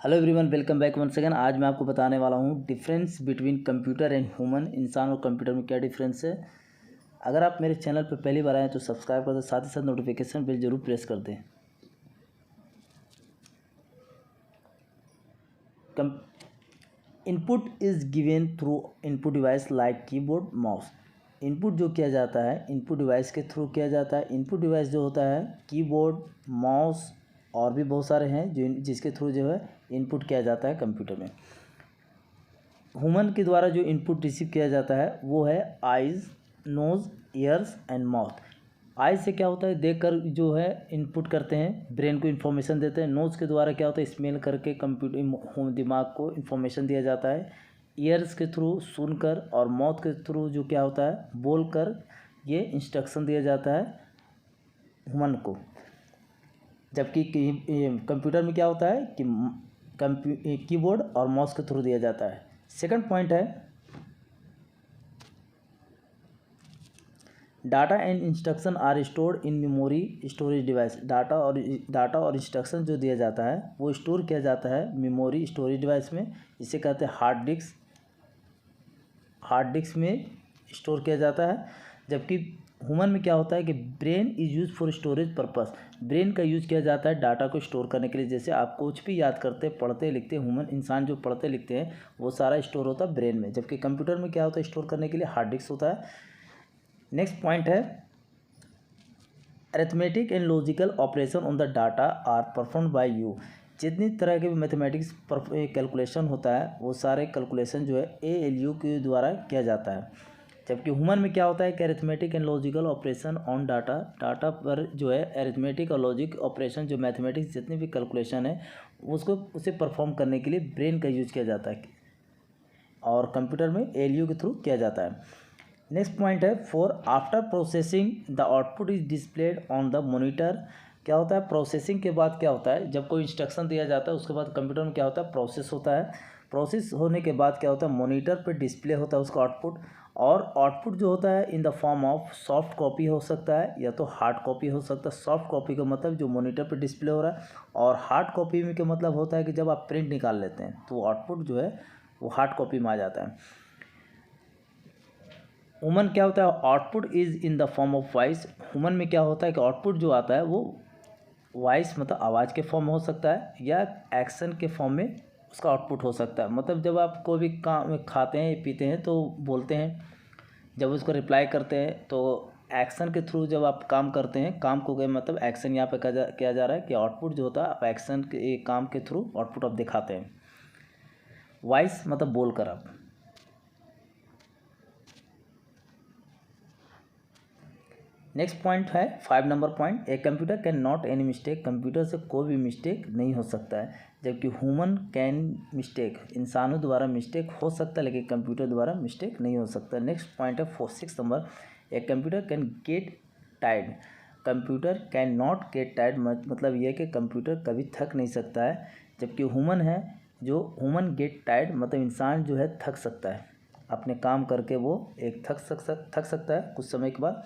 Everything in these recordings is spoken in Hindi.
Hello everyone, welcome back once again. आज मैं आपको बताने वाला हूँ difference between computer and human. इंसान और कंप्यूटर में क्या डिफरेंस है। अगर आप मेरे चैनल पर पहली बार आए तो सब्सक्राइब कर दें, साथ ही साथ नोटिफिकेशन बेल जरूर प्रेस कर दें। Input is given through input device like keyboard, mouse. Input जो किया जाता है इनपुट डिवाइस के थ्रू किया जाता है। इनपुट डिवाइस जो होता है कीबोर्ड, माउस और भी बहुत सारे हैं जिसके थ्रू जो है इनपुट किया जाता है कंप्यूटर में। ह्यूमन के द्वारा जो इनपुट रिसीव किया जाता है वो है eyes, nose, ears and mouth. Eyes से क्या होता है, देखकर जो है इनपुट करते हैं, ब्रेन को इन्फॉर्मेशन देते हैं। नोज़ के द्वारा क्या होता है, स्मेल करके कंप्यूटर दिमाग को इन्फॉर्मेशन दिया जाता है। ईयर्स के थ्रू सुनकर और माउथ के थ्रू जो क्या होता है बोलकर ये इंस्ट्रक्शन दिया जाता है ह्यूमन को। जबकि कंप्यूटर में क्या होता है कि कीबोर्ड और माउस के थ्रू दिया जाता है। सेकंड पॉइंट है data and instruction are stored in memory storage device. Data और इंस्ट्रक्शन जो दिया जाता है वो स्टोर किया जाता है मेमोरी स्टोरेज डिवाइस में। इसे कहते हैं हार्ड डिस्क में स्टोर किया जाता है। जबकि ह्यूमन में क्या होता है कि brain is use for storage purpose. Brain का यूज़ किया जाता है डाटा को स्टोर करने के लिए। जैसे आप कुछ भी याद करते, पढ़ते, लिखते, ह्यूमन इंसान जो पढ़ते लिखते हैं वो सारा स्टोर होता है ब्रेन में। जबकि कंप्यूटर में क्या होता है, स्टोर करने के लिए हार्ड डिस्क होता है। नेक्स्ट पॉइंट है arithmetic and logical operation on the data are perform by you. जितनी तरह के मैथमेटिक्स कैलकुलेशन होता है वो सारे कैलकुलेशन जो है ALU के द्वारा किया जाता है। जबकि ह्यूमन में क्या होता है कि arithmetic and logical operation on data पर जो है अरिथमेटिक और लॉजिक ऑपरेशन जो मैथमेटिक्स जितनी भी कैलकुलेशन है उसे परफॉर्म करने के लिए ब्रेन का यूज किया जाता है और कंप्यूटर में ALU के थ्रू किया जाता है। नेक्स्ट पॉइंट है for after processing the output is displayed on the monitor. क्या होता है, प्रोसेसिंग के बाद क्या होता है, जब कोई इंस्ट्रक्शन दिया जाता है उसके बाद कंप्यूटर में क्या होता है प्रोसेस होता है। प्रोसेस होने के बाद क्या होता है मॉनिटर पे डिस्प्ले होता है उसका आउटपुट। और आउटपुट जो होता है in the form of soft copy हो सकता है या तो हार्ड कॉपी हो सकता है। सॉफ्ट कॉपी का मतलब जो मॉनिटर पे डिस्प्ले हो रहा है, और हार्ड कॉपी में का मतलब होता है कि जब आप प्रिंट निकाल लेते हैं तो आउटपुट जो है वो हार्ड कॉपी में आ जाता है। ह्यूमन क्या होता है, output is in the form of voice. Human में क्या होता है कि आउटपुट जो आता है वो वॉइस मतलब आवाज़ के फॉर्म में हो सकता है या एक्शन के फॉर्म में उसका आउटपुट हो सकता है। मतलब जब आप कोई भी काम खाते हैं पीते हैं तो बोलते हैं, जब उसको रिप्लाई करते हैं तो एक्शन के थ्रू जब आप काम करते हैं, काम को गए मतलब एक्शन यहाँ पे किया जा रहा है कि आउटपुट जो होता है आप एक्शन के काम के थ्रू आउटपुट आप दिखाते हैं। वॉइस मतलब बोल कर आप। नेक्स्ट पॉइंट है 5 number point, a computer can not any mistake. Computer से कोई भी मिस्टेक नहीं हो सकता है। जबकि ह्यूमन कैन मिस्टेक, इंसानों द्वारा मिस्टेक हो सकता है लेकिन कंप्यूटर द्वारा मिस्टेक नहीं हो सकता। नेक्स्ट पॉइंट है 6 number, a computer can get tired. Computer can not get tired मतलब यह है कि कंप्यूटर कभी थक नहीं सकता है। जबकि ह्यूमन है जो ह्यूमन गेट टायर्ड मतलब इंसान जो है थक सकता है अपने काम करके, वो एक थक सकता है कुछ समय के बाद।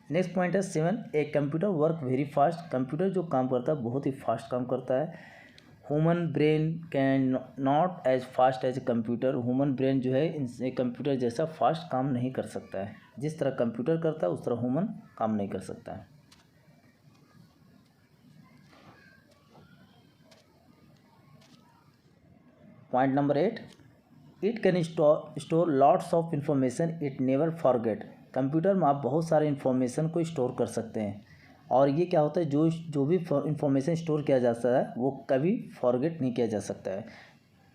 नेक्स्ट पॉइंट है 7, a computer work very fast. Computer जो काम करता है बहुत ही फास्ट काम करता है। Human brain can not as fast as computer. Human brain जो है कंप्यूटर जैसा फास्ट काम नहीं कर सकता है। जिस तरह कंप्यूटर करता है उस तरह ह्यूमन काम नहीं कर सकता है। Point number 8, it can store lots of information it never forget. Computer में आप बहुत सारे इन्फॉर्मेशन को स्टोर कर सकते हैं और ये क्या होता है जो भी इंफॉर्मेशन स्टोर किया जाता है वो कभी फॉरगेट नहीं किया जा सकता है।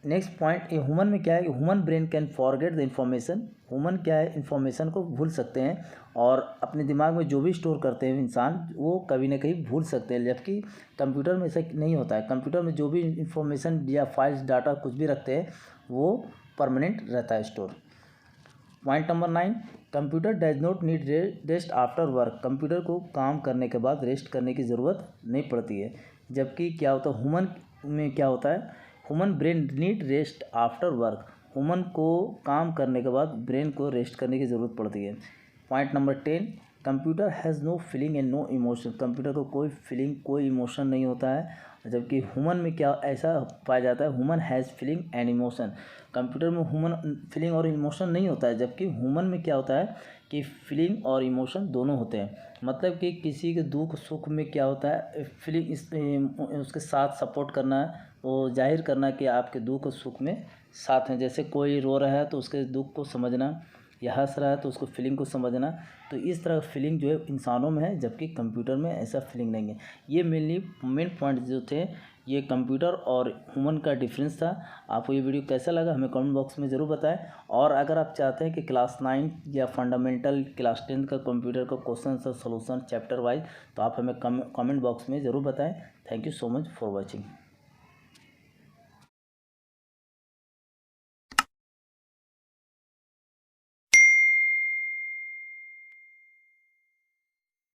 नेक्स्ट पॉइंट, ये ह्यूमन में क्या है, human brain can forget the information. Human क्या है, इन्फॉर्मेशन को भूल सकते हैं और अपने दिमाग में जो भी स्टोर करते हैं इंसान वो कभी ना कहीं भूल सकते हैं। जबकि कंप्यूटर में ऐसा नहीं होता है। कंप्यूटर में जो भी इन्फॉर्मेशन या फाइल्स डाटा कुछ भी रखते हैं वो परमानेंट रहता है store. Point number 9, computer does not need rest after work. Computer को काम करने के बाद रेस्ट करने की ज़रूरत नहीं पड़ती है। जबकि क्या होता है ह्यूमन में क्या होता है, human brain need rest after work. Human को काम करने के बाद ब्रेन को रेस्ट करने की ज़रूरत पड़ती है। Point number 10, computer has no feeling and no emotion. Computer को कोई फीलिंग कोई इमोशन नहीं होता है जबकि ह्यूमन में क्या ऐसा पाया जाता है, human has feeling and emotion. Computer में ह्यूमन फीलिंग और इमोशन नहीं होता है, जबकि ह्यूमन में क्या होता है कि फीलिंग और इमोशन दोनों होते हैं। मतलब कि किसी के दुख सुख में क्या होता है, फीलिंग उसके साथ सपोर्ट करना है, वो जाहिर करना कि आपके दुख और सुख में साथ हैं। जैसे कोई रो रहा है तो उसके दुख को समझना, या हंस रहा है तो उसको फीलिंग को समझना। तो इस तरह फीलिंग जो है इंसानों में है, जबकि कंप्यूटर में ऐसा फीलिंग नहीं है। ये मेनली मेन पॉइंट जो थे, ये कंप्यूटर और ह्यूमन का डिफरेंस था। आपको ये वीडियो कैसा लगा हमें कमेंट बॉक्स में ज़रूर बताएं। और अगर आप चाहते हैं कि क्लास 9 या फंडामेंटल क्लास 10 का कंप्यूटर का क्वेश्चन और सोल्यूशन चैप्टर वाइज, तो आप हमें कमेंट बॉक्स में ज़रूर बताएं। Thank you so much for watching.